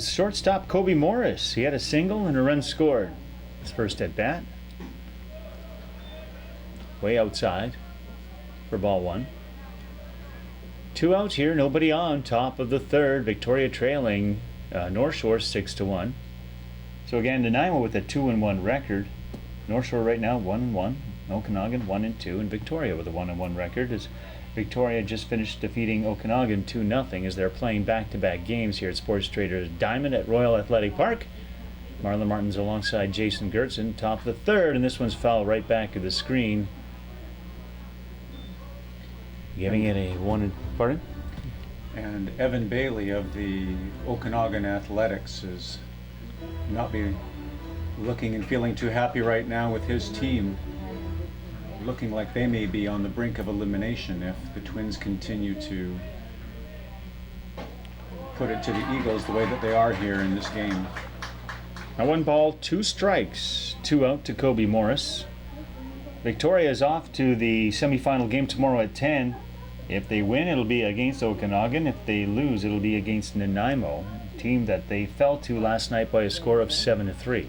Shortstop Kobe Morris. He had a single and a run scored. His first at bat. Way outside for ball one. 2 outs here, nobody on. Top of the third. Victoria trailing North Shore 6-1. So again, Nanaimo with a 2-1 record. North Shore right now 1-1. Okanagan 1-2, and Victoria with a 1-1 record as Victoria just finished defeating Okanagan 2-0 as they're playing back-to-back games here at Sports Traders Diamond at Royal Athletic Park. Marlon Martin's alongside Jason Gertzen, top of the third, and this one's foul right back of the screen. Giving it a one. Pardon? And Evan Bailey of the Okanagan Athletics is not be looking and feeling too happy right now with his team. Looking like they may be on the brink of elimination if the Twins continue to put it to the Eagles the way that they are here in this game. Now 1 ball, 2 strikes, 2 out to Kobe Morris. Victoria is off to the semifinal game tomorrow at 10. If they win, it'll be against Okanagan. If they lose, it'll be against Nanaimo, a team that they fell to last night by a score of 7-3.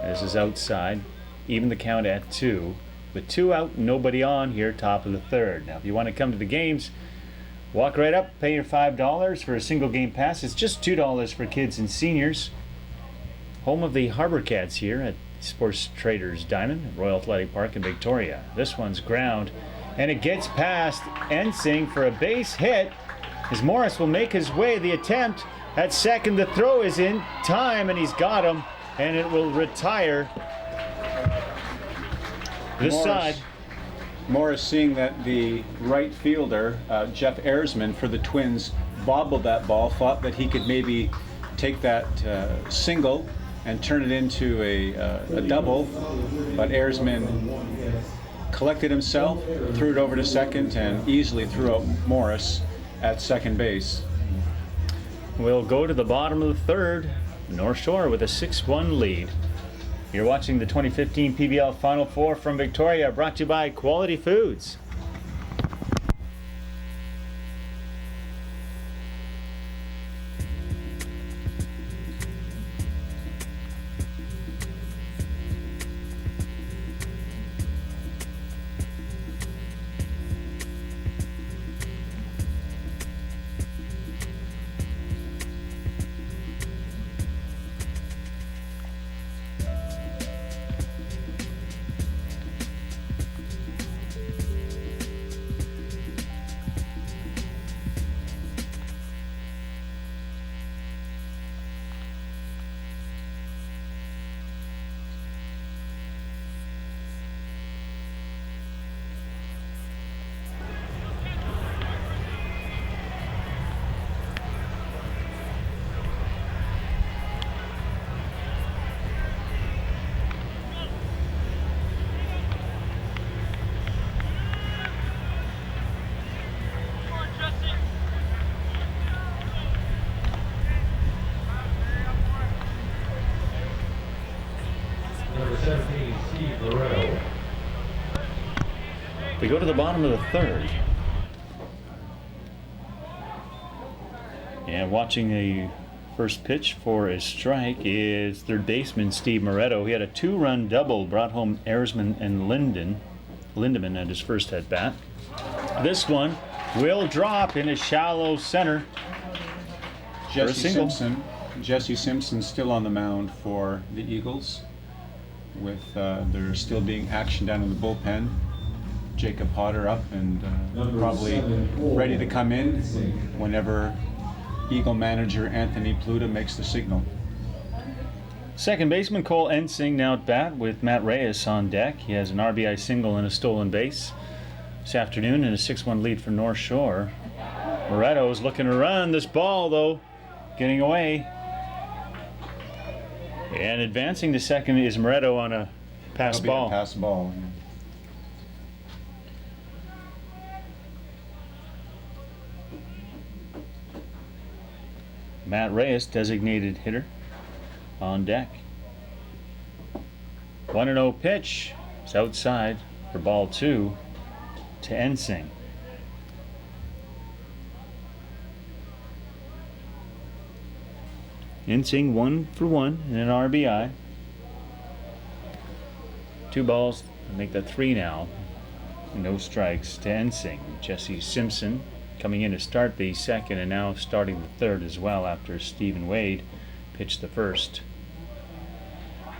This is outside. Even the count at 2. With 2 out, nobody on here, top of the third. Now, if you want to come to the games, walk right up, pay your $5 for a single game pass. It's just $2 for kids and seniors. Home of the Harbor Cats here at Sports Traders Diamond at Royal Athletic Park in Victoria. This one's ground, and it gets past Ensing for a base hit as Morris will make his way. The attempt at second, the throw is in time, and he's got him. And it will retire this side. Morris seeing that the right fielder, Jeff Ayresman for the Twins, bobbled that ball, thought that he could maybe take that single and turn it into a double, but Ayresman collected himself, threw it over to second, and easily threw out Morris at second base. We'll go to the bottom of the third. North Shore with a 6-1 lead. You're watching the 2015 PBL Final Four from Victoria, brought to you by Quality Foods. We go to the bottom of the third. And watching the first pitch for a strike is third baseman Steve Moretto. He had a 2-run double, brought home Ayresman and Lindeman at his first at bat. This one will drop in a shallow center. Jesse Simpson still on the mound for the Eagles, with there still being action down in the bullpen. Jacob Potter up and probably ready to come in whenever Eagle manager Anthony Pluta makes the signal. Second baseman Cole Ensing now at bat with Matt Reyes on deck. He has an RBI single and a stolen base this afternoon and a 6-1 lead for North Shore. Moretto is looking to run this ball, though, getting away. And advancing to second is Moretto on a pass ball. Pass ball. Matt Reyes, designated hitter, on deck. 1-0 pitch. It's outside for ball 2 to Ensing. Ensing 1 for 1 and an RBI. 2 balls, make that 3 now. No strikes to Ensing. Jesse Simpson coming in to start the second and now starting the third as well after Stephen Wade pitched the first.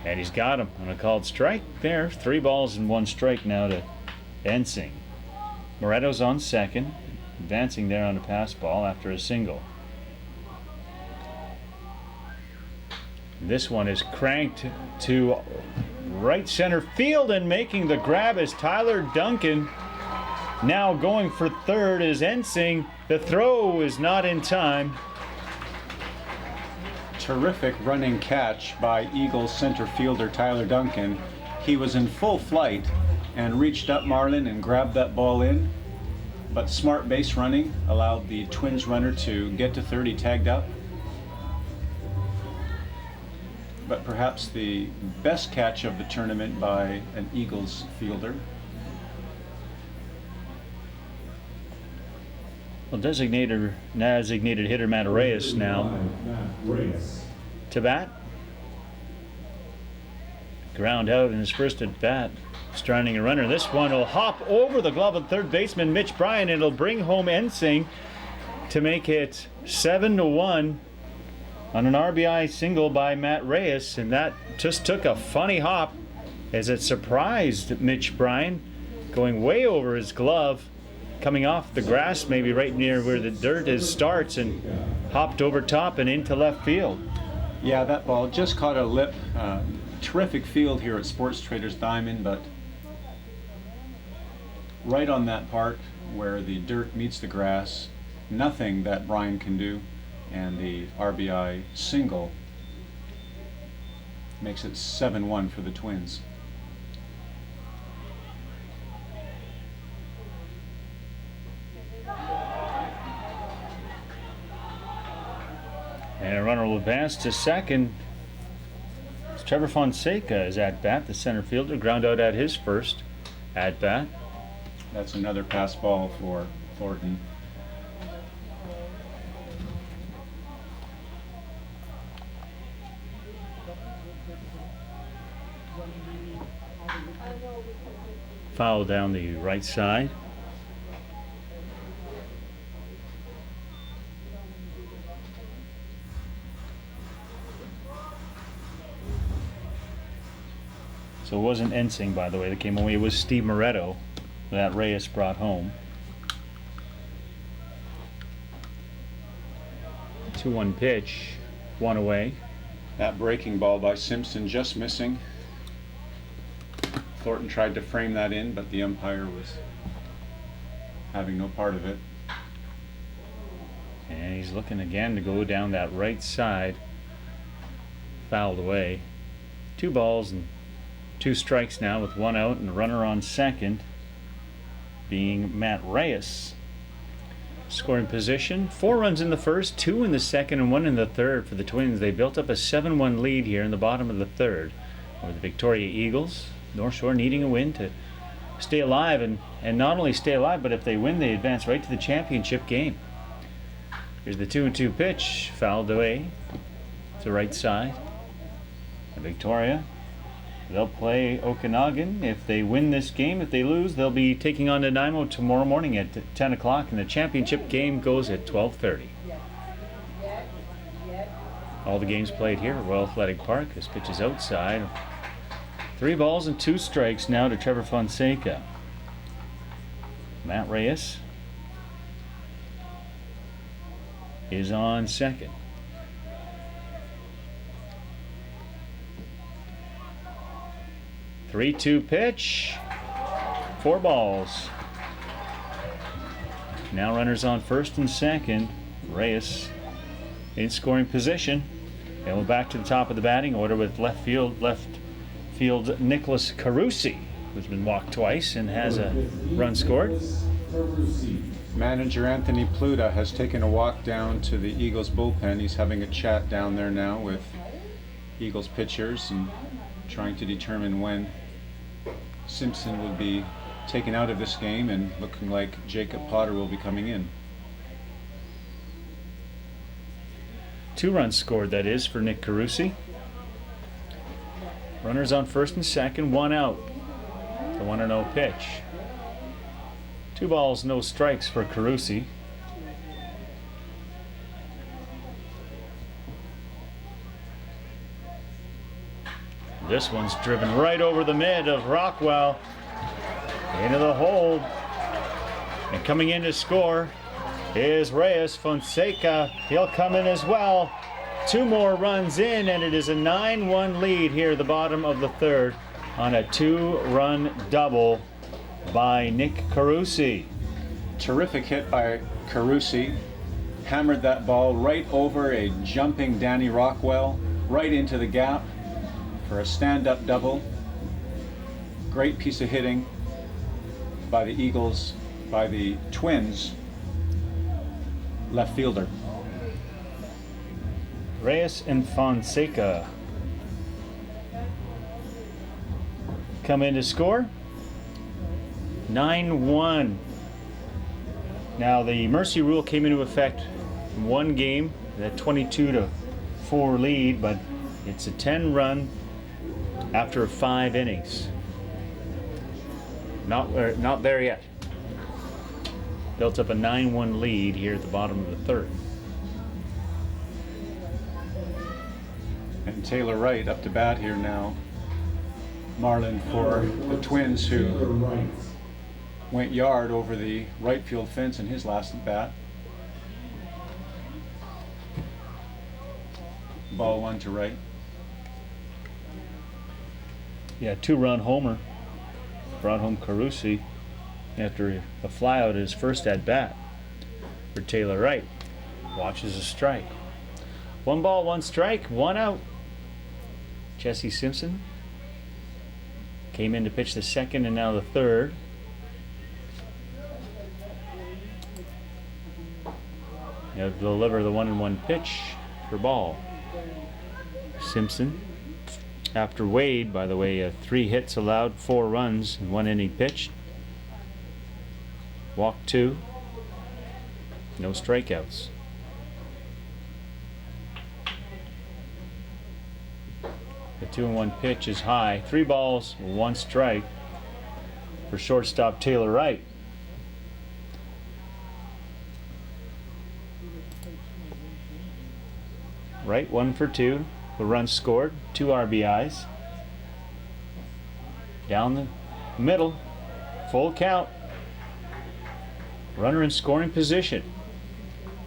And he's got him on a called strike there. 3 balls and 1 strike now to Ensing. Moreto's on second, advancing there on a pass ball after a single. This one is cranked to right center field, and making the grab is Tyler Duncan. Now going for third is Ensing. The throw is not in time. Terrific running catch by Eagles center fielder Tyler Duncan. He was in full flight and reached up Marlin and grabbed that ball in, but smart base running allowed the Twins runner to get to third. He tagged up. But perhaps the best catch of the tournament by an Eagles fielder. Well, designated hitter Matt Reyes now to bat. Ground out in his first at bat, stranding a runner. This one will hop over the glove of third baseman Mitch Bryan. It'll bring home Ensing to make it 7-1 on an RBI single by Matt Reyes, and that just took a funny hop as it surprised Mitch Bryan, going way over his glove, coming off the grass maybe right near where the dirt is starts, and hopped over top and into left field. Yeah, that ball just caught a lip. Terrific field here at Sports Traders Diamond, but right on that part where the dirt meets the grass, nothing that Bryan can do, and the RBI single makes it 7-1 for the Twins. And a runner will advance to second. Trevor Fonseca is at bat, the center fielder, ground out at his first at bat. That's another pass ball for Thornton. Foul down the right side. So it wasn't Ensing, by the way, that came away. It was Steve Moretto that Reyes brought home. 2-1 pitch, 1 away. That breaking ball by Simpson just missing. Thornton tried to frame that in, but the umpire was having no part of it. And he's looking again to go down that right side. Fouled away. 2 balls and 2 strikes now with 1 out and a runner on second, being Matt Reyes. Scoring position, 4 runs in the first, 2 in the second, and 1 in the third for the Twins. They built up a 7-1 lead here in the bottom of the third over the Victoria Eagles. North Shore needing a win to stay alive, and not only stay alive, but if they win, they advance right to the championship game. Here's the 2-2 pitch, fouled away to right side. And Victoria, they'll play Okanagan. If they win this game, if they lose, they'll be taking on Nanaimo tomorrow morning at 10 o'clock, and the championship game goes at 12:30. All the games played here at Royal Athletic Park. This pitch is outside. 3 balls and 2 strikes now to Trevor Fonseca. Matt Reyes is on second. 3-2 pitch. 4 balls. Now runners on first and second. Reyes in scoring position. And we're back to the top of the batting order with left field Nicholas Carusi, who's been walked twice and has a run scored. Manager Anthony Pluta has taken a walk down to the Eagles bullpen. He's having a chat down there now with Eagles pitchers and trying to determine when Simpson will be taken out of this game, and looking like Jacob Potter will be coming in. 2 runs scored, that is, for Nick Carusi. Runners on first and second, 1 out. The 1-0 pitch. 2 balls, no strikes for Carusi. This one's driven right over the mid of Rockwell. Into the hole. And coming in to score is Reyes Fonseca. He'll come in as well. 2 more runs in, and it is a 9-1 lead here at the bottom of the third on a 2-run double by Nick Carusi. Terrific hit by Carusi. Hammered that ball right over a jumping Danny Rockwell, right into the gap for a stand-up double. Great piece of hitting by the Eagles, by the Twins left fielder. Reyes and Fonseca come in to score. 9-1. Now the mercy rule came into effect in one game, that 22-4 lead, but it's a 10-run after 5 innings. Not there yet. Built up a 9-1 lead here at the bottom of the third. And Taylor Wright up to bat here now. Marlin for the Twins, who went yard over the right field fence in his last at bat. Ball 1 to Wright. Yeah, 2-run homer. Brought home Carusi after a flyout at his first at bat for Taylor Wright. Watches a strike. 1 ball, 1 strike, 1 out. Jesse Simpson came in to pitch the second and now the third. He'll deliver the 1-1 pitch for ball. Simpson, after Wade, by the way, 3 hits allowed, 4 runs in 1 inning pitched. Walked 2, no strikeouts. The 2-1 pitch is high. 3 balls, 1 strike for shortstop Taylor Wright. Wright 1 for 2. The run scored, 2 RBIs. Down the middle, full count. Runner in scoring position.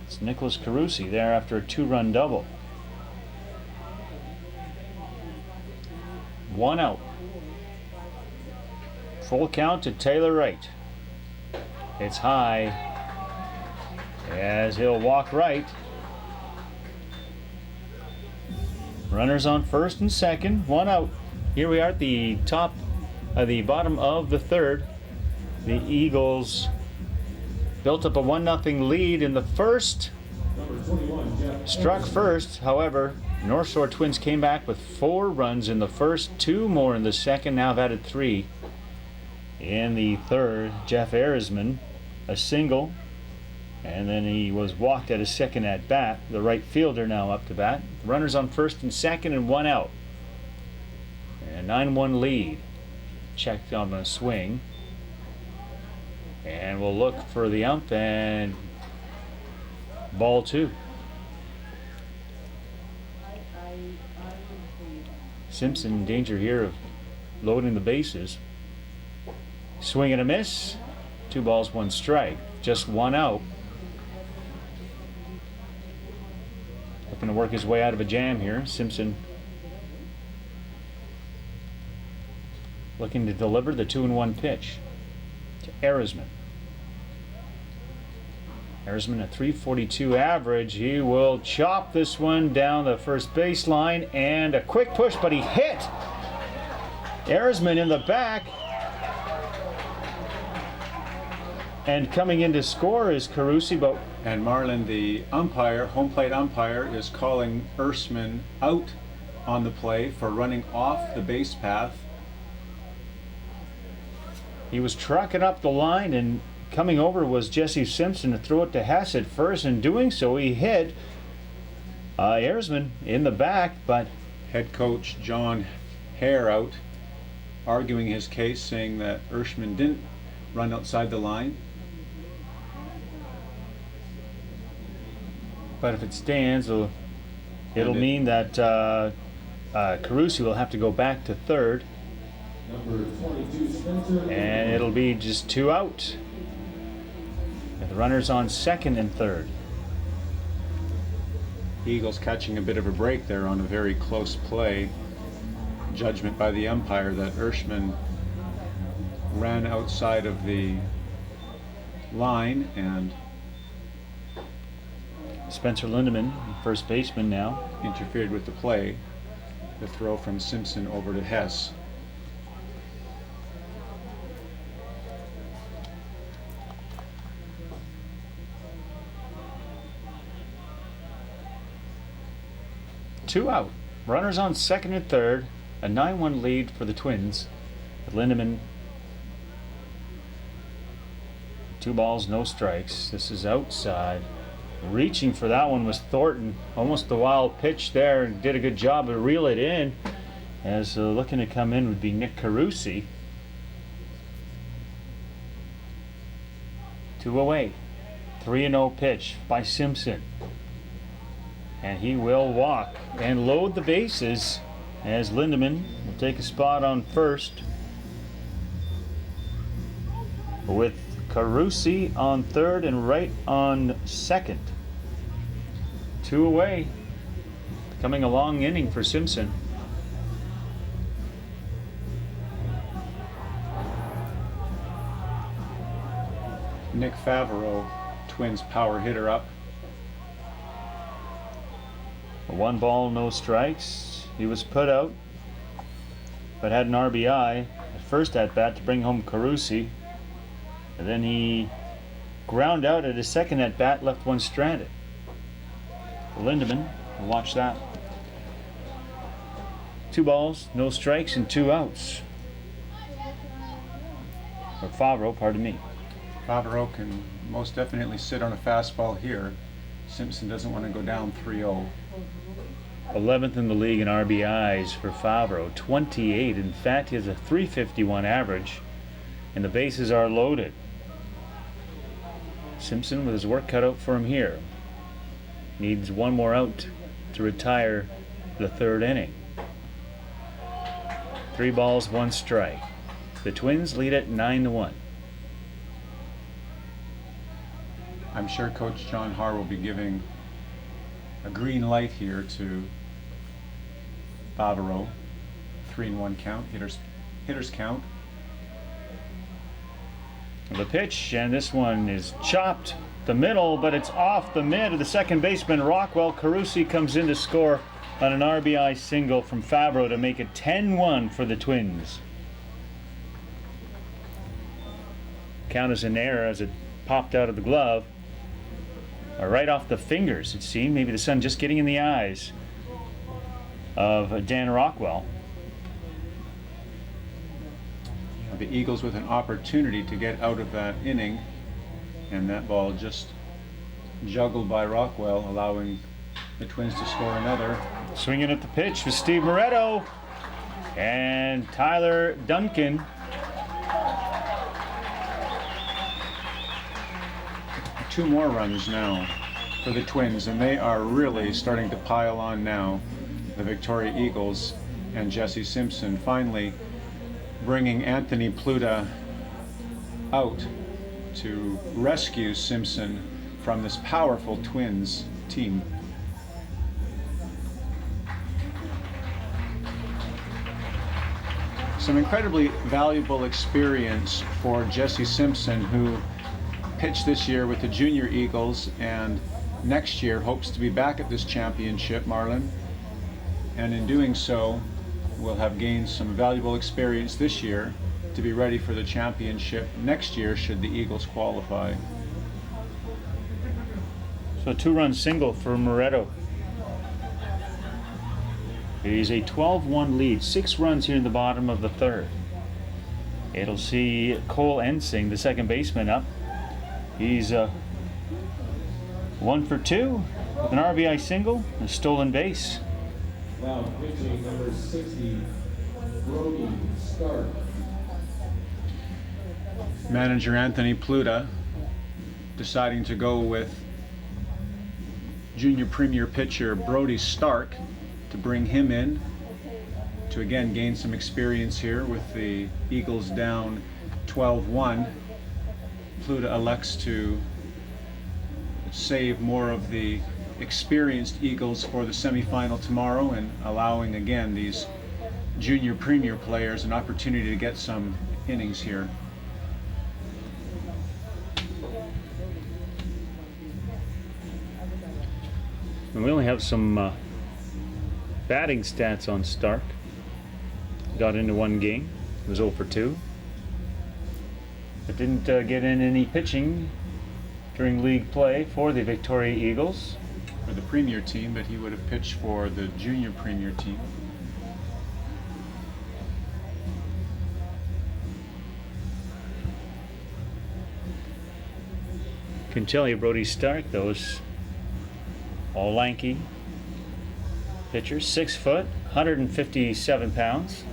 It's Nicholas Carusi there after a 2-run double. 1 out. Full count to Taylor Wright. It's high as he'll walk right. Runners on first and second, 1 out. Here we are at the bottom of the third. The Eagles built up a 1-0 lead in the first. Struck first, however, North Shore Twins came back with 4 runs in the first, 2 more in the second, now have added 3 in the third. Jeff Erisman, a single, and then he was walked at his second at bat. The right fielder now up to bat. Runners on first and second and 1 out. And a 9-1 lead. Checked on a swing. And we'll look for the ump and ball 2. Simpson in danger here of loading the bases. Swing and a miss. 2 balls, 1 strike. Just 1 out. Looking to work his way out of a jam here. Simpson looking to deliver the 2-1 pitch to Erisman. Erisman, a .342 average. He will chop this one down the first baseline, and a quick push, but he hit Erisman in the back. And coming in to score is Carusi, but And Marlin, the umpire, home plate umpire, is calling Erisman out on the play for running off the base path. he was trucking up the line, and coming over was Jesse Simpson to throw it to Hess at first. In doing so, he hit Ayresman in the back, but Head coach John Hare out arguing his case, saying that Ershman didn't run outside the line. But if it stands, it'll And it- mean that Carusi will have to go back to third, Number 22, Spencer. and it'll be just 2 out. With runners on second and third. Eagles catching a bit of a break there on a very close play. Judgment by the umpire that Ershman ran outside of the line, and Spencer Lindemann, first baseman now. interfered with the play. The throw from Simpson over to Hess. Two out. Runners on second and third. A 9-1 lead for the Twins. With Lindemann. 2 balls, no strikes. This is outside. Reaching for that one was Thornton. Almost a wild pitch there, and did a good job to reel it in. As looking to come in would be Nick Carusi. 2 away. 3-0 pitch by Simpson. And he will walk and load the bases as Lindemann will take a spot on first with Carusi on third and Wright on second. 2 away. Becoming a long inning for Simpson. Nick Favreau, Twins power hitter, up. 1 ball, no strikes. He was put out, but had an RBI at first at bat to bring home Carusi. And then he ground out at his second at bat, left one stranded. Lindemann, we'll watch that. 2 balls, no strikes, and 2 outs. Or Favreau, pardon me. Favreau can most definitely sit on a fastball here. Simpson doesn't want to go down 3-0. 11th in the league in RBIs for Favreau, 28. In fact, he has a .351 average, and the bases are loaded. Simpson with his work cut out for him here. Needs 1 more out to retire the 3rd inning. 3 balls, 1 strike. The Twins lead at 9-1. I'm sure Coach John Har will be giving a green light here to Favreau. 3-1 count, hitters count. The pitch, and this one is chopped the middle, but it's off the mid of the second baseman Rockwell. Carusi comes in to score on an RBI single from Favreau to make it 10-1 for the Twins. Count as an error as it popped out of the glove. Or right off the fingers, it seemed. Maybe the sun just getting in the eyes of Dan Rockwell. The Eagles with an opportunity to get out of that inning, and that ball just juggled by Rockwell, allowing the Twins to score another. Swinging at the pitch with Steve Moretto and Tyler Duncan. Two more runs now for the Twins, and they are really starting to pile on now. The Victoria Eagles and Jesse Simpson finally bringing Anthony Pluta out to rescue Simpson from this powerful Twins team. Some incredibly valuable experience for Jesse Simpson, who pitched this year with the Junior Eagles and next year hopes to be back at this championship, Marlon. And in doing so, will have gained some valuable experience this year to be ready for the championship next year should the Eagles qualify. So a 2-run single for Moretto. It is a 12-1 lead. 6 runs here in the bottom of the 3rd. It'll see Cole Ensing, the second baseman, up. He's 1 for 2. An RBI single, a stolen base. Now pitching number 60, Brody Stark. Manager Anthony Pluta deciding to go with junior premier pitcher Brody Stark to bring him in to again gain some experience here with the Eagles down 12-1. Pluta elects to save more of the experienced Eagles for the semifinal tomorrow and allowing again these junior premier players an opportunity to get some innings here. And we only have some batting stats on Stark. Got into one game, was 0 for 2. But didn't get in any pitching during league play for the Victoria Eagles. For the premier team, but he would have pitched for the junior premier team. Can tell you Brody Stark, those all lanky pitcher, 6 foot, 157 pounds.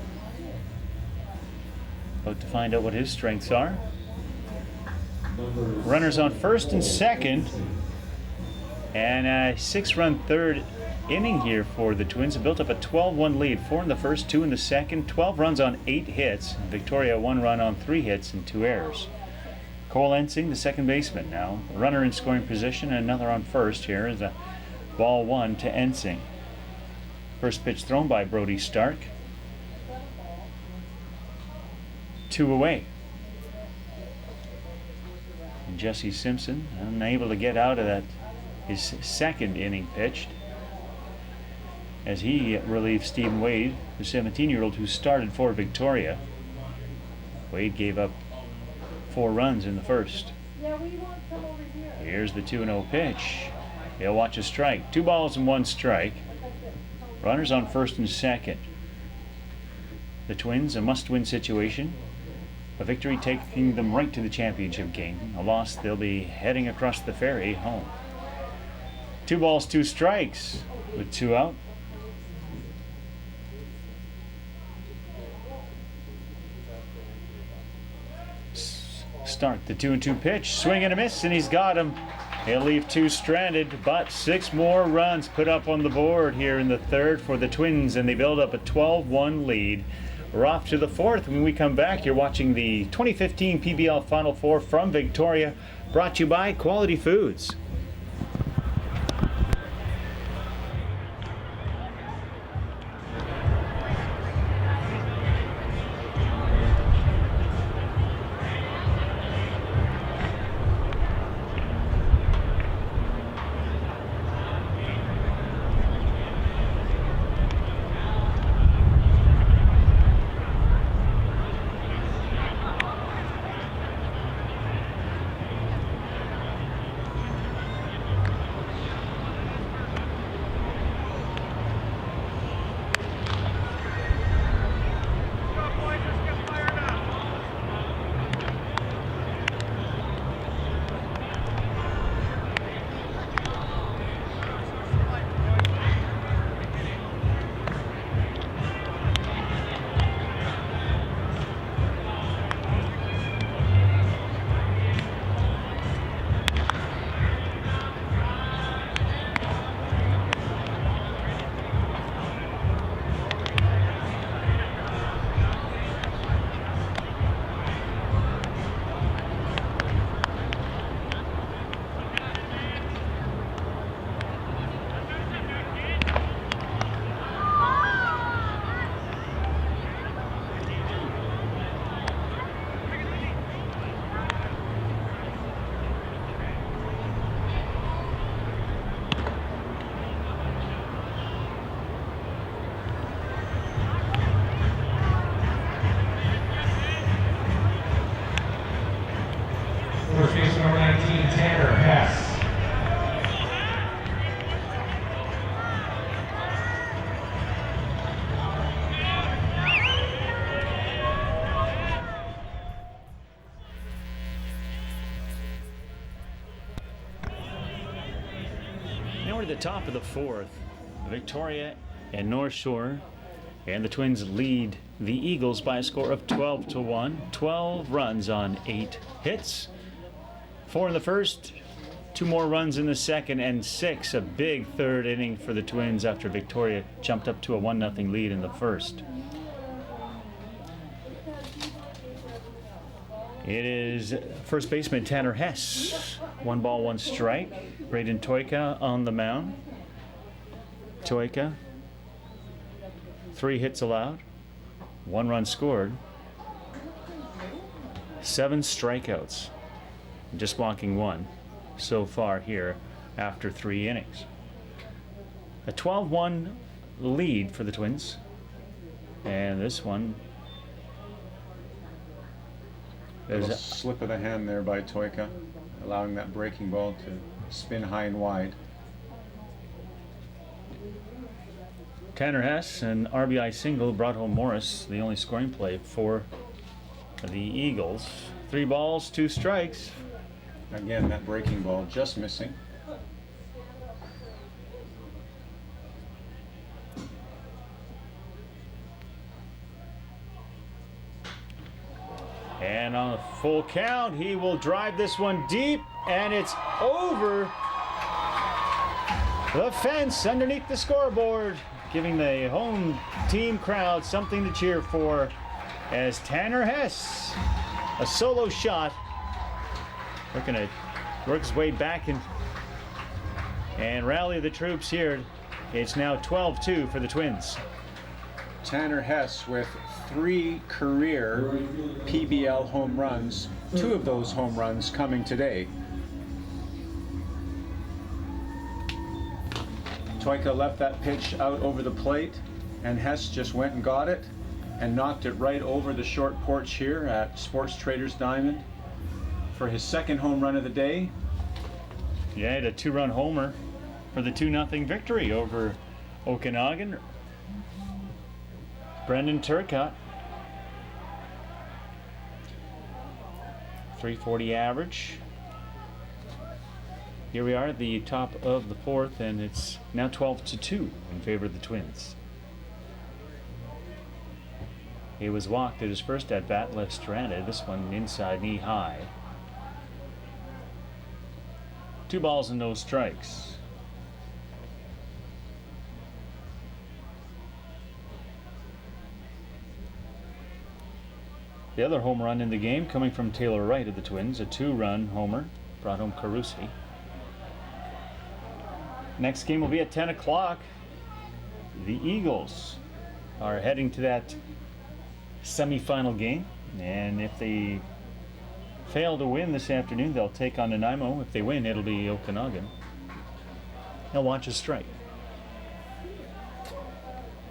About to find out what his strengths are. Runners on first and second, and a 6-run third inning here for the Twins. It built up a 12-1 lead, 4 in the first, 2 in the second, 12 runs on 8 hits. Victoria 1 run on 3 hits and 2 errors. Cole Ensing, the second baseman now, a runner in scoring position and another on first. Here is a ball 1 to Ensing. First pitch thrown by Brody Stark. 2 away. And Jesse Simpson unable to get out of that, his second inning pitched, as he relieved Stephen Wade, the 17-year-old who started for Victoria. Wade gave up 4 runs in the first. Here's the 2-0 pitch. He'll watch a strike. 2 balls and 1 strike. Runners on first and second. The Twins, a must-win situation. A victory taking them right to the championship game. A loss, they'll be heading across the ferry home. 2 balls, 2 strikes with 2 out. Stark, the 2-2 pitch, swing and a miss, and he's got him. He'll leave 2 stranded, but 6 more runs put up on the board here in the third for the Twins, and they build up a 12-1 lead. We're off to the fourth. When we come back, you're watching the 2015 PBL Final Four from Victoria, brought to you by Quality Foods. the top of the fourth, Victoria and North Shore, and the Twins lead the Eagles by a score of 12-1. 12 runs on 8 hits. 4 in the first, 2 more runs in the second, and 6, a big third inning for the Twins after Victoria jumped up to a 1-0 lead in the first. It is first baseman Tanner Hess. 1 ball, 1 strike. Braden Toika on the mound. Toika, 3 hits allowed, 1 run scored, 7 strikeouts, just walking 1 so far here after 3 innings. A 12-1 lead for the Twins, and this one Little slip of the hand there by Toika, allowing that breaking ball to spin high and wide. Tanner Hess, an RBI single, brought home Morris, the only scoring play for the Eagles. 3 balls, 2 strikes. Again, that breaking ball just missing. And on a full count, he will drive this one deep, and it's over the fence underneath the scoreboard, giving the home team crowd something to cheer for as Tanner Hess, a solo shot, looking to work his way back and rally the troops here. It's now 12-2 for the Twins. Tanner Hess with 3 career PBL home runs, 2 of those home runs coming today. Toika left that pitch out over the plate, and Hess just went and got it and knocked it right over the short porch here at Sports Traders Diamond for his 2nd home run of the day. Yeah, he had a 2-run homer for the 2-0 victory over Okanagan. Brendan Turcotte, 340 average. Here we are at the top of the 4th, and it's now 12-2 in favor of the Twins. He was walked at his first at-bat, left stranded. This one inside, knee high. 2 balls and no strikes. The other home run in the game coming from Taylor Wright of the Twins, a 2-run homer, brought home Carusi. Next game will be at 10 o'clock. The Eagles are heading to that semifinal game, and if they fail to win this afternoon, they'll take on Nanaimo. If they win, it'll be Okanagan. They'll watch a strike.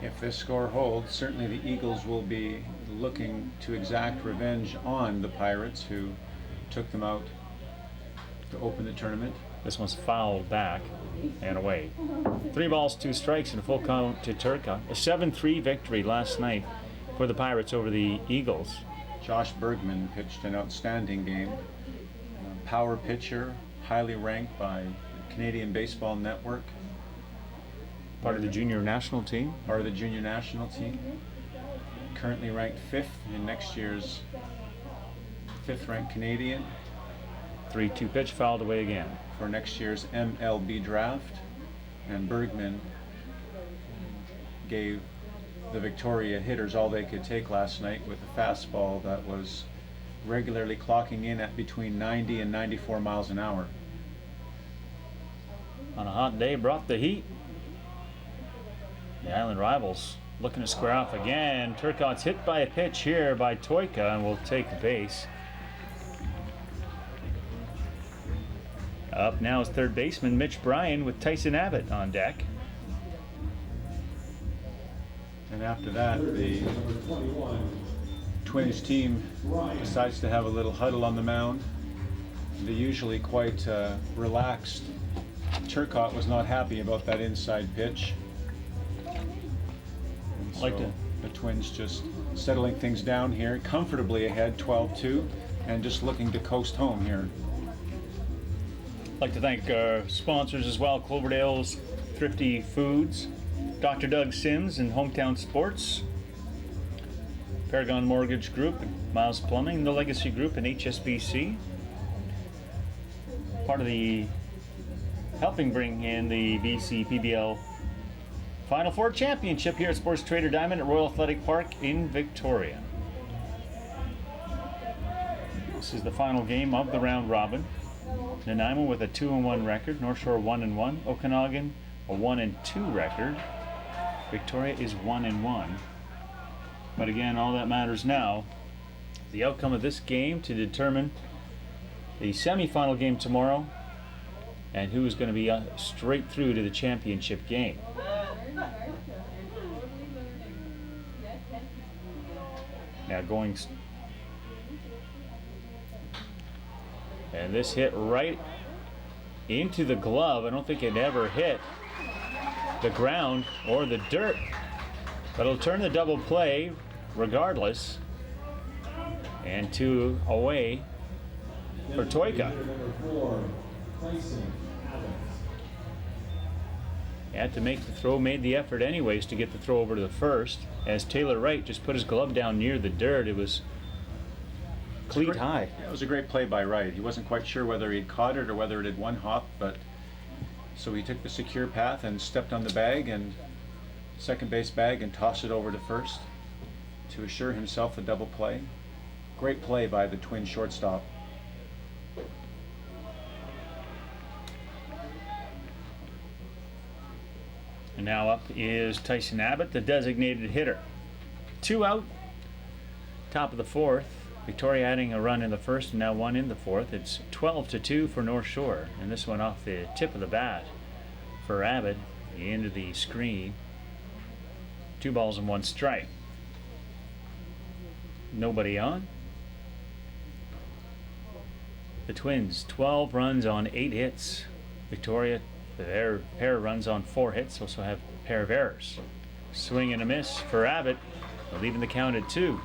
If this score holds, certainly the Eagles will be looking to exact revenge on the Pirates, who took them out to open the tournament. This one's fouled back and away. 3 balls, 2 strikes, and a full count to Turcotte. A 7-3 victory last night for the Pirates over the Eagles. Josh Bergman pitched an outstanding game. Power pitcher, highly ranked by the Canadian Baseball Network. Part of the junior national team. Part of the junior national team. Currently ranked 5th in next year's 5th ranked Canadian 3-2 pitch, fouled away again. for next year's MLB draft. And Bergman gave the Victoria hitters all they could take last night with a fastball that was regularly clocking in at between 90 and 94 miles an hour. On a hot day, brought the heat. The Island Rivals looking to square off again. Turcotte's hit by a pitch here by Toika and will take base. Up now is third baseman Mitch Bryan with Tyson Abbott on deck. And after that, the Twins team decides to have a little huddle on the mound. The usually quite relaxed Turcotte was not happy about that inside pitch. And so the Twins just settling things down here, comfortably ahead 12-2, and just looking to coast home here. I'd like to thank our sponsors as well, Cloverdale's Thrifty Foods, Dr. Doug Sims and Hometown Sports, Paragon Mortgage Group, Miles Plumbing, The Legacy Group, and HSBC. Part of the helping bring in the BCPBL Final Four Championship here at Sports Trader Diamond at Royal Athletic Park in Victoria. This is the final game of the round robin. Nanaimo with a 2-1 record, North Shore 1-1, Okanagan a 1-2 record, Victoria is 1-1. But again, all that matters now, the outcome of this game to determine the semifinal game tomorrow and who's going to be straight through to the championship game. Now going, and this hit right into the glove. I don't think it ever hit the ground or the dirt, but it'll turn the double play regardless, and 2 away for Toika. Number 4, Tyson Abbott. Had to make the throw, made the effort anyways to get the throw over to the first, as Taylor Wright just put his glove down near the dirt. It was cleat high. Yeah, it was a great play by Wright. He wasn't quite sure whether he'd caught it or whether it had one hop, but so he took the secure path and stepped on the bag and second base bag and tossed it over to first to assure himself a double play. Great play by the Twin shortstop. And now up is Tyson Abbott, the designated hitter. 2 out, top of the 4th. Victoria adding a run in the first and now 1 in the 4th. It's 12-2 for North Shore, and this one off the tip of the bat for Abbott into the screen. 2 balls and 1 strike. Nobody on. The Twins, 12 runs on 8 hits. Victoria, their pair runs on 4 hits, also have a pair of errors. Swing and a miss for Abbott, leaving the count at 2.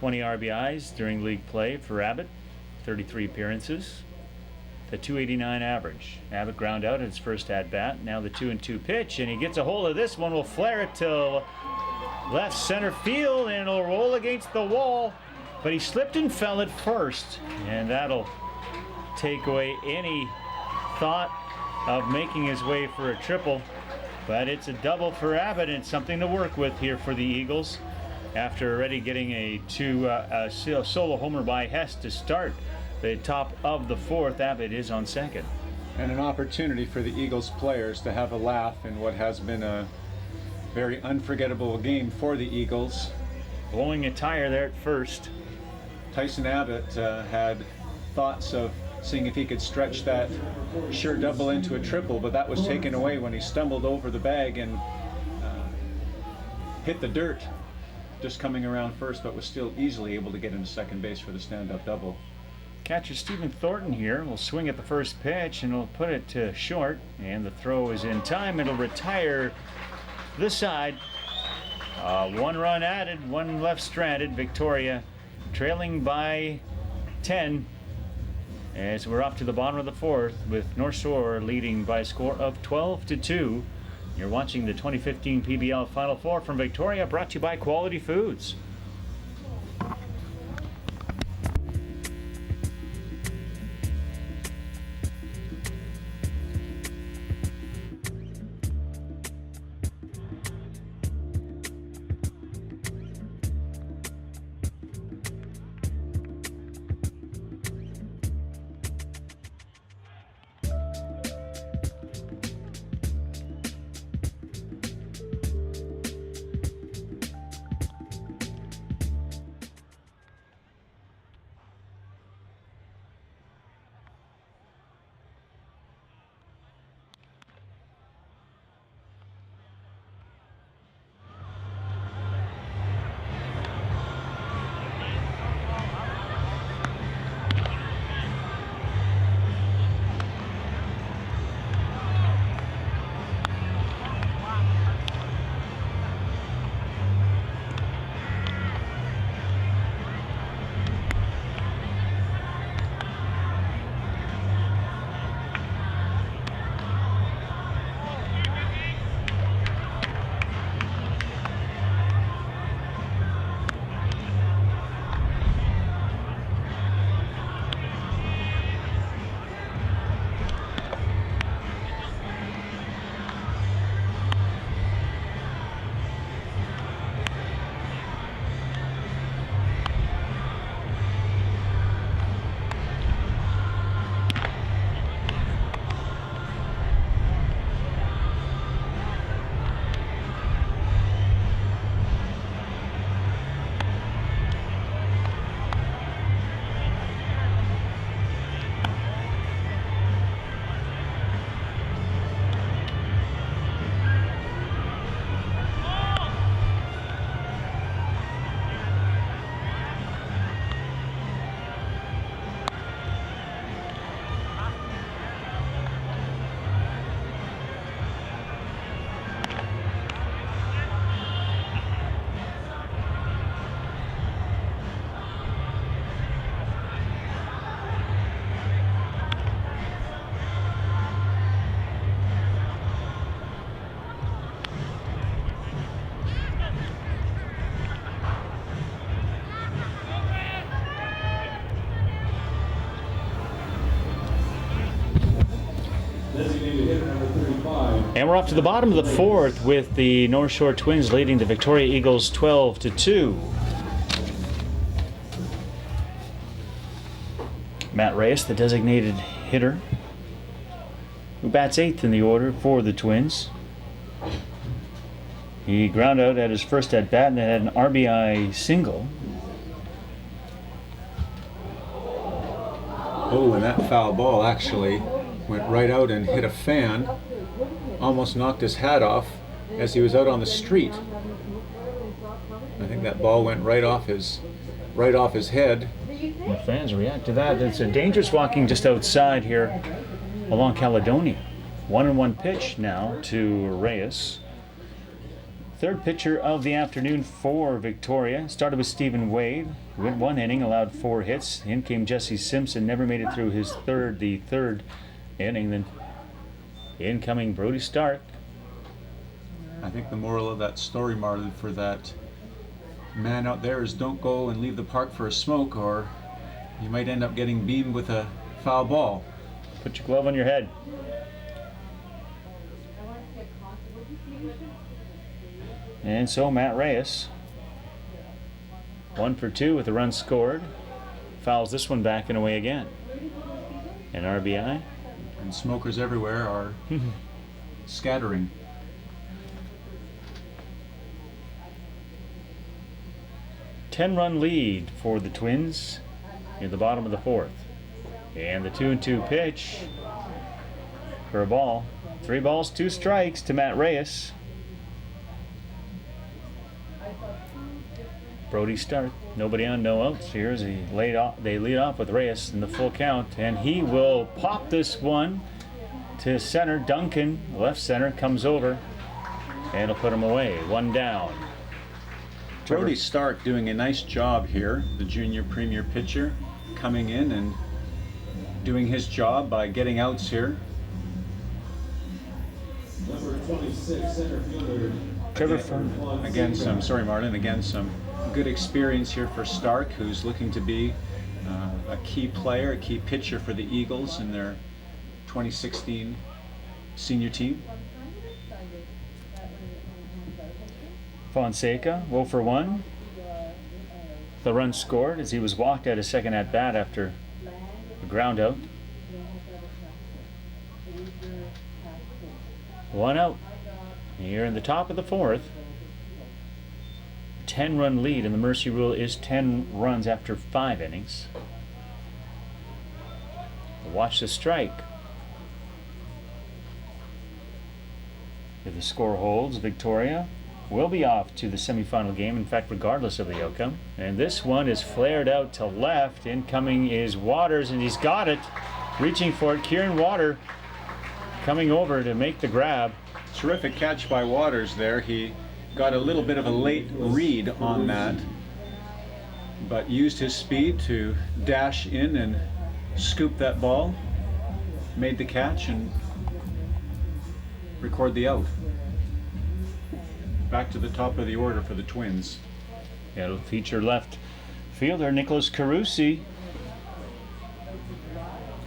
RBIs during league play for Abbott, 33 appearances, the .289 average. Abbott ground out at his first at bat. Now the 2-2 pitch, and he gets a hold of this one. Will flare it to left center field, and it'll roll against the wall. But he slipped and fell at first, and that'll take away any thought of making his way for a triple. But it's a double for Abbott, and something to work with here for the Eagles. After already getting a solo homer by Hess to start the top of the 4th, Abbott is on second. And an opportunity for the Eagles players to have a laugh in what has been a very unforgettable game for the Eagles. Blowing a tire there at first. Tyson Abbott had thoughts of seeing if he could stretch that sure double into a triple, but that was taken away when he stumbled over the bag and hit the dirt just coming around first, but was still easily able to get into second base for the stand-up double. Catcher Stephen Thornton here will swing at the first pitch and will put it to short, and the throw is in time. It'll retire the side. 1 run added, 1 left stranded. Victoria trailing by 10 as we're up to the bottom of the 4th, with North Shore leading by a score of 12-2. You're watching the 2015 PBL Final Four from Victoria, brought to you by Quality Foods. And we're off to the bottom of the fourth with the North Shore Twins leading the Victoria Eagles 12-2. Matt Reyes, the designated hitter, who bats 8th in the order for the Twins. He ground out at his first at bat and had an RBI single. Oh, and that foul ball actually went right out and hit a fan. Almost knocked his hat off as he was out on the street. I think that ball went right off his head. The fans react to that. It's a dangerous walking just outside here along Caledonia. 1-1 pitch now to Reyes. Third pitcher of the afternoon for Victoria. Started with Stephen Wade. Went 1 inning, allowed 4 hits. In came Jesse Simpson. Never made it through the third inning. Then incoming Brody Stark. I think the moral of that story, Marlon, for that man out there is don't go and leave the park for a smoke, or you might end up getting beamed with a foul ball. Put your glove on your head. And so Matt Reyes, 1 for 2 with a run scored. Fouls this one back and away again. An RBI. And smokers everywhere are scattering. Ten-run lead for the Twins in the bottom of the fourth. And the 2-2 pitch for a ball. 3 balls, 2 strikes to Matt Reyes. Brody Stark, nobody on, no outs. Here as they lead off with Reyes in the full count, and he will pop this one to center. Duncan, left center, comes over and will put him away. 1 down. Brody Stark doing a nice job here, the junior premier pitcher, coming in and doing his job by getting outs here. Number 26, center fielder. Trevor Again, some good experience here for Stark, who's looking to be a key player, a key pitcher for the Eagles in their 2016 senior team. Fonseca, 0 for 1. The run scored as he was walked at his second at bat after a ground out. 1 out. Here in the top of the fourth. 10-run lead, and the mercy rule is 10 runs after 5 innings. Watch the strike. If the score holds, Victoria will be off to the semifinal game, in fact, regardless of the outcome. And this one is flared out to left. Incoming is Waters, and he's got it. Reaching for it, Kieran Water coming over to make the grab. Terrific catch by Waters there. He got a little bit of a late read on that, but used his speed to dash in and scoop that ball, made the catch, and record the out. Back to the top of the order for the Twins. It'll feature left fielder Nicholas Carusi.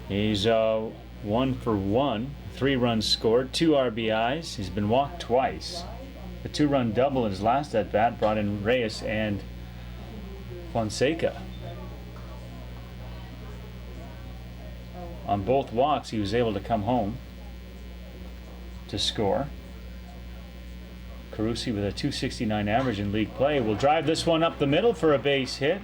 He's 1 for 1, 3 runs scored, 2 RBIs. He's been walked twice. The 2-run double in his last at bat brought in Reyes and Fonseca. On both walks, he was able to come home to score. Carusi with a .269 average in league play will drive this one up the middle for a base hit.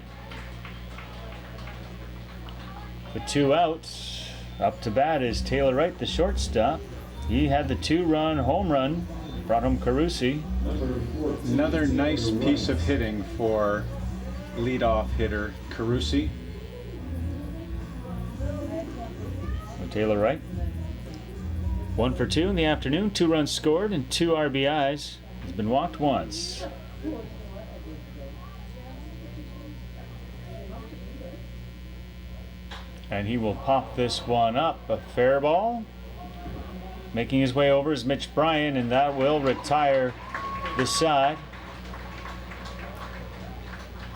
With 2 outs, up to bat is Taylor Wright, the shortstop. He had the 2-run home run, brought home Carusi. Another nice piece of hitting for leadoff hitter Carusi. Taylor Wright, 1 for 2 in the afternoon, 2 runs scored and 2 RBIs. He's been walked once. And he will pop this one up, a fair ball. Making his way over is Mitch Bryan, and that will retire the side.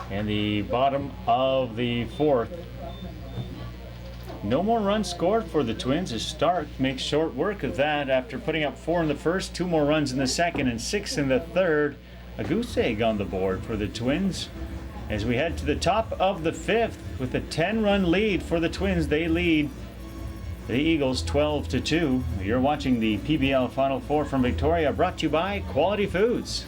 And the bottom of the fourth. No more runs scored for the Twins as Stark makes short work of that after putting up 4 in the first, 2 more runs in the second, and 6 in the third. A goose egg on the board for the Twins as we head to the top of the 5th with a 10-run lead for the Twins. They lead the Eagles 12-2. You're watching the PBL Final Four from Victoria, brought to you by Quality Foods.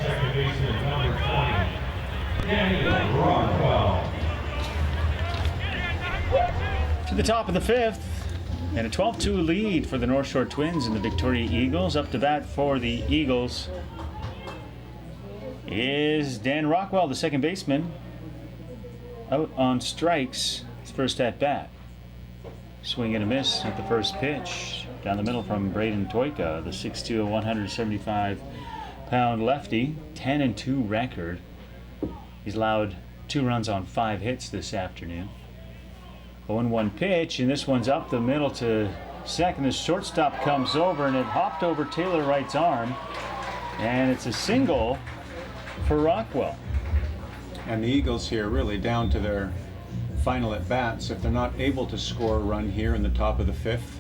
Second baseman, number 20, Daniel Rockwell. To the top of the 5th, and a 12-2 lead for the North Shore Twins and the Victoria Eagles. Up to bat for the Eagles is Dan Rockwell, the second baseman, out on strikes. His first at bat. Swing and a miss at the first pitch. Down the middle from Braden Toyka, the 6'2", 175-pound lefty. 10-2 record. He's allowed 2 runs on 5 hits this afternoon. 0-1 pitch, and this one's up the middle to second. The shortstop comes over, and it hopped over Taylor Wright's arm, and it's a single for Rockwell. And the Eagles here really down to their final at bats. If they're not able to score a run here in the top of the 5th,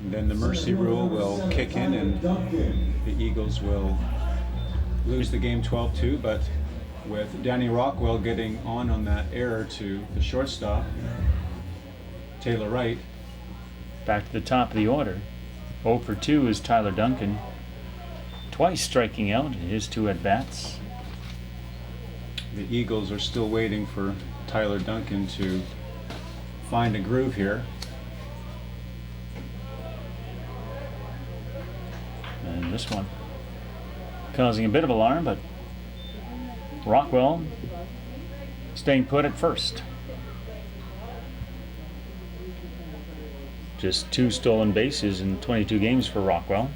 then the mercy rule will kick in and the Eagles will lose the game 12-2. But with Danny Rockwell getting on that error to the shortstop, Taylor Wright. Back to the top of the order. 0 for 2 is Tyler Duncan. Twice striking out in his 2 at-bats. The Eagles are still waiting for Tyler Duncan to find a groove here. And this one causing a bit of alarm, but Rockwell staying put at first. Just 2 stolen bases in 22 games for Rockwell.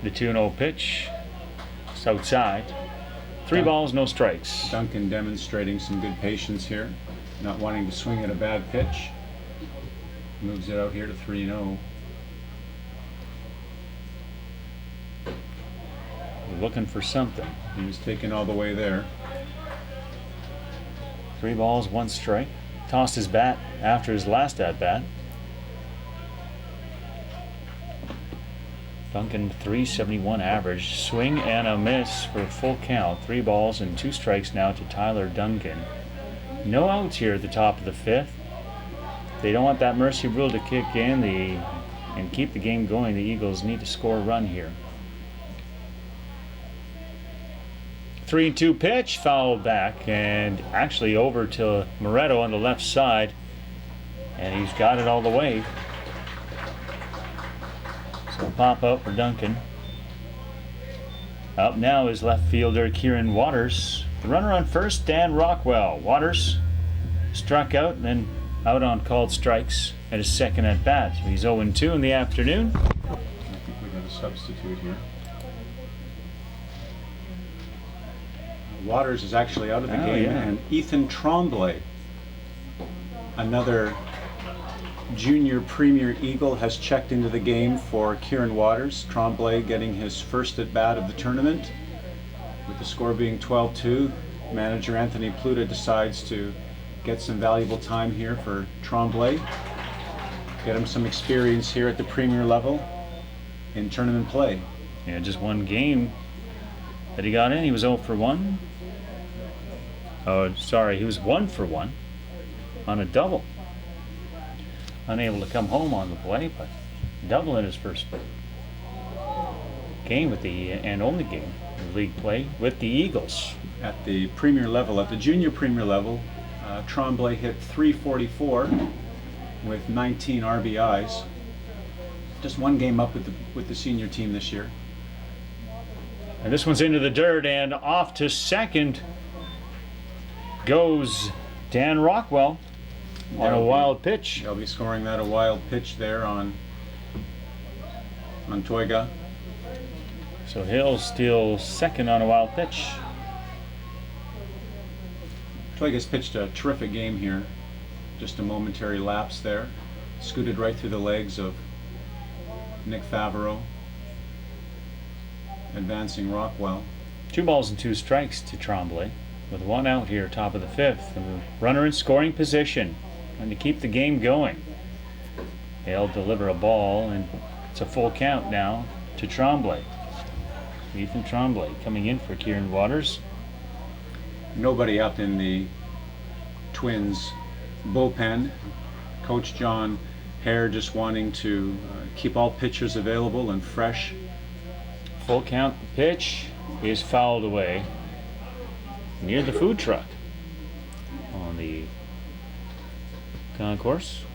The 2-0 pitch. It's outside. 3 balls, no strikes. Duncan demonstrating some good patience here, not wanting to swing at a bad pitch. Moves it out here to 3-0. Looking for something. He was taken all the way there. 3 balls, 1 strike. Tossed his bat after his last at-bat. Duncan, 371 average. Swing and a miss for a full count. 3 balls and 2 strikes now to Tyler Duncan. No outs here at the top of the 5th. They don't want that mercy rule to kick in and keep the game going. The Eagles need to score a run here. 3-2 pitch, fouled back, and actually over to Moretto on the left side, and he's got it all the way. So pop up for Duncan. Up now is left fielder Kieran Waters. The runner on first, Dan Rockwell. Waters struck out and then out on called strikes at his second at bat. So he's 0-2 in the afternoon. I think we got a substitute here. Waters is actually out of the game, yeah. and Ethan Tremblay, another junior Premier Eagle has checked into the game for Kieran Waters. Tremblay getting his first at bat of the tournament. With the score being 12-2, manager Anthony Pluta decides to get some valuable time here for Tremblay. Get him some experience here at the Premier level in tournament play. Yeah, just one game that he got in. He was 0 for 1. Oh, sorry, he was 1 for 1 on a double. Unable to come home on the play, but double in his first game with the and only game of league play with the Eagles. At the Premier level, at the junior Premier level, Tremblay hit .344 with 19 RBIs. Just one game up with the senior team this year. And this one's into the dirt and off to second goes Dan Rockwell on a wild pitch. They'll be scoring that a wild pitch there on Toiga. So he'll steal second on a wild pitch. Toiga's pitched a terrific game here. Just a momentary lapse there. Scooted right through the legs of Nick Favreau. Advancing Rockwell. 2 balls and 2 strikes to Tremblay with 1 out here, top of the 5th. And the runner in scoring position, trying to keep the game going. They'll deliver a ball, and it's a full count now to Tremblay. Ethan Tremblay coming in for Kieran Waters. Nobody up in the Twins bullpen. Coach John Hare just wanting to keep all pitchers available and fresh. Full count pitch is fouled away near the food truck on the concourse.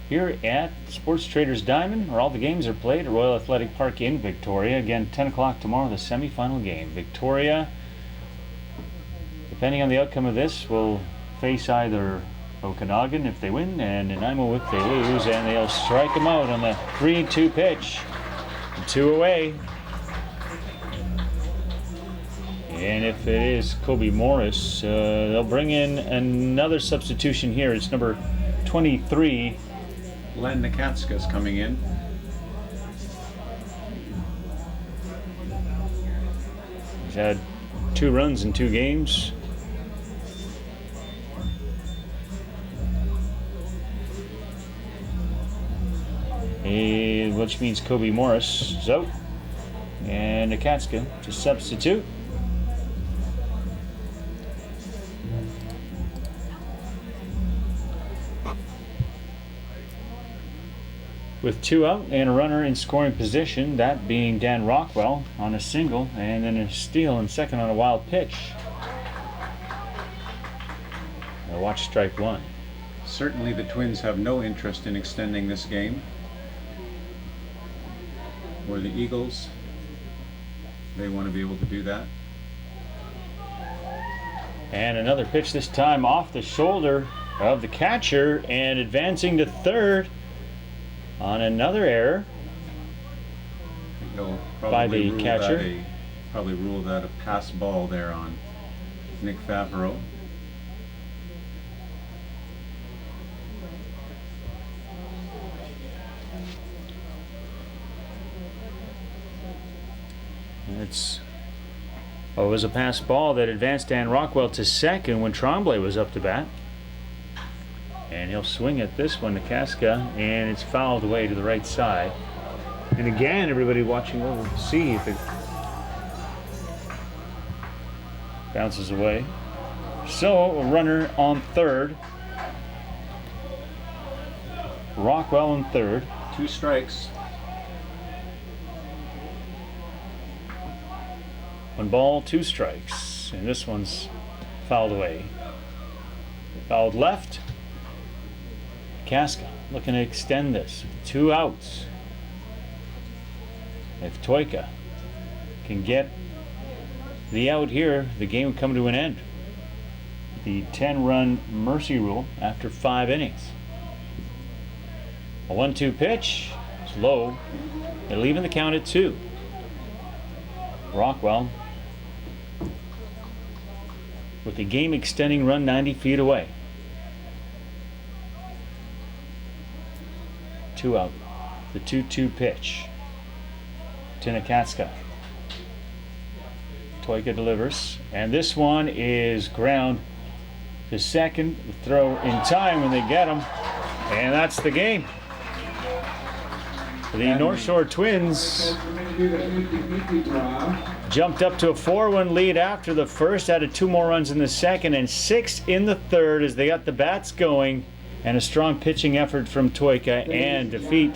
Here at Sports Traders Diamond, where all the games are played at Royal Athletic Park in Victoria. Again, 10 o'clock tomorrow, the semifinal game. Victoria, depending on the outcome of this, will face either Okanagan if they win and Nanaimo if they lose, and they'll strike them out on the 3-2 pitch. 2 away. And if it is Kobe Morris, they'll bring in another substitution here. It's number 23. Len Nakatska is coming in. He's had 2 runs in 2 games. Which means Kobe Morris is out. And Nakatska to substitute. With 2 out and a runner in scoring position, that being Dan Rockwell on a single, and then a steal and second on a wild pitch. Now watch strike 1. Certainly the Twins have no interest in extending this game. Or the Eagles, they want to be able to do that. And another pitch, this time off the shoulder of the catcher, and advancing to third on another error They'll by the rule catcher. that probably rule that a pass ball there on Nick Favreau. It was a pass ball that advanced Dan Rockwell to second when Tremblay was up to bat. And he'll swing at this one to Casca, and it's fouled away to the right side. And again, everybody watching over to see if it bounces away. So, a runner on third. Rockwell in third. 2 strikes. 1 ball, 2 strikes. And this one's fouled away. Fouled left. Casca looking to extend this. 2 outs. If Toika can get the out here, the game would come to an end. The 10-run mercy rule after 5 innings. A 1-2 pitch. It's low. They're leaving the count at 2. Rockwell with the game extending run 90 feet away. 2 out. The 2-2 pitch. Tinakatska. Toika delivers. And this one is ground to second. The throw in time when they get him. And that's the game. The North Shore Twins jumped up to a 4-1 lead after the first, added 2 more runs in the second and 6 in the third as they got the bats going, and a strong pitching effort from Toika, and defeat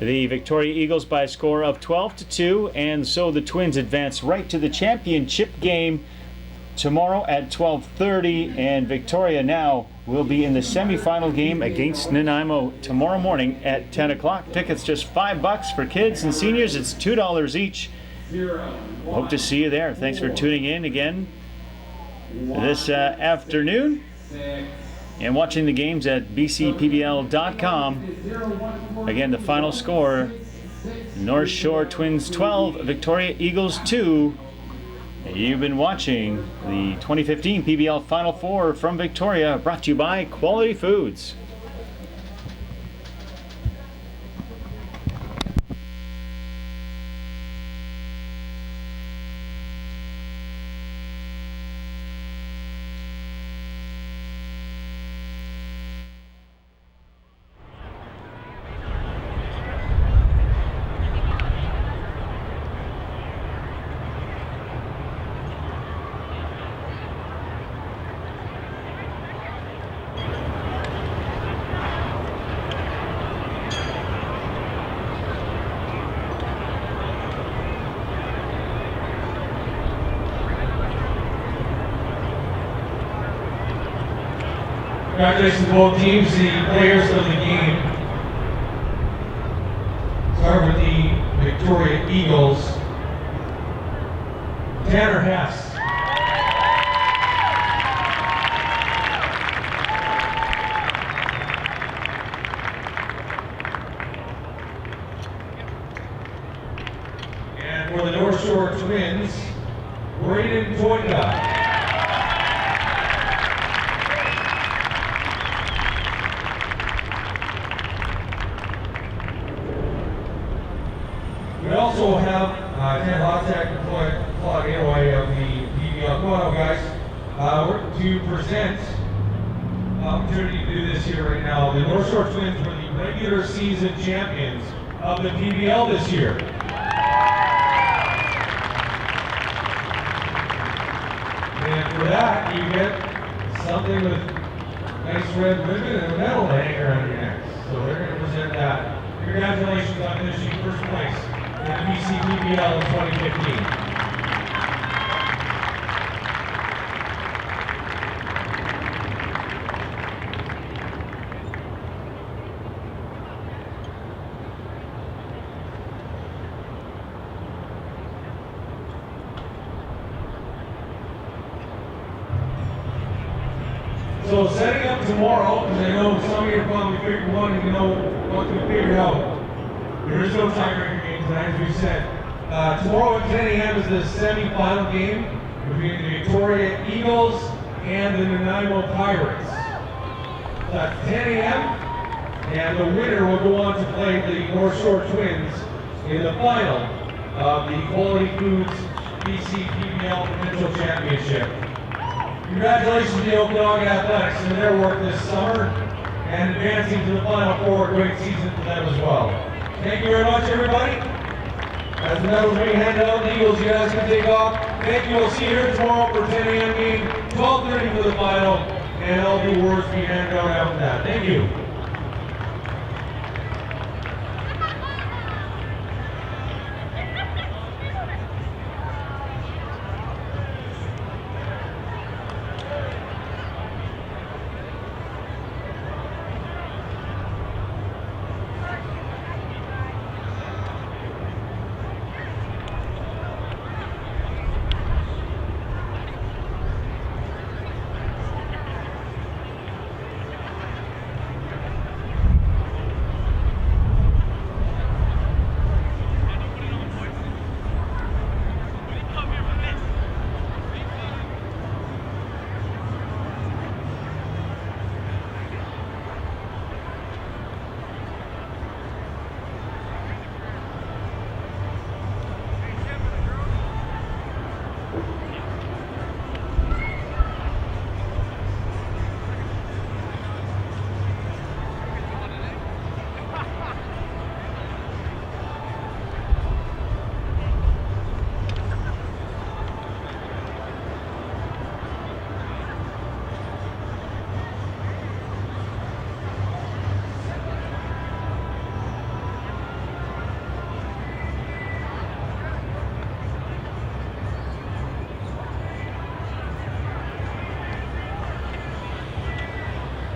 the Victoria Eagles by a score of 12-2, and so the Twins advance right to the championship game tomorrow at 12:30, and Victoria now will be in the semifinal game against Nanaimo tomorrow morning at 10 o'clock. Tickets just $5 for kids and seniors. It's $2 each. Hope to see you there. Thanks for tuning in again this afternoon and watching the games at BCPBL.com. Again, the final score, North Shore Twins 12, Victoria Eagles 2. You've been watching the 2015 PBL Final Four from Victoria, brought to you by Quality Foods. Congratulations to both teams, the players of the game. Start with the Victoria Eagles. Tanner Hess. And for the North Shore Twins, Braden Toika. We also have Ted Hotzak and Claude Aloy of the PBL. Come on up, guys. We're to present opportunity to do this here right now. The North Shore Twins were the regular season champions of the PBL this year. And for that, you get something with nice red ribbon and a medal hanging around your neck. So they're going to present that. Congratulations on finishing first place in the BCPBL in 2015. So setting up tomorrow, because I know some of you are probably wanting to know what to figure out. There is no tiebreaker game tonight, as we said. Tomorrow at 10 a.m. is the semi-final game between the Victoria Eagles and the Nanaimo Pirates. That's 10 a.m. and the winner will go on to play the North Shore Twins in the final of the Quality Foods BCPBL Provincial Championship. Congratulations to the Okanagan Athletics and their work this summer and advancing to the Final Four. A great season for them as well. Thank you very much, everybody. As the medals being handed out, the Eagles, you guys can take off. Thank you. We'll see you here tomorrow for 10 a.m. game, 12:30 for the final, and all the awards being handed out after that. Thank you.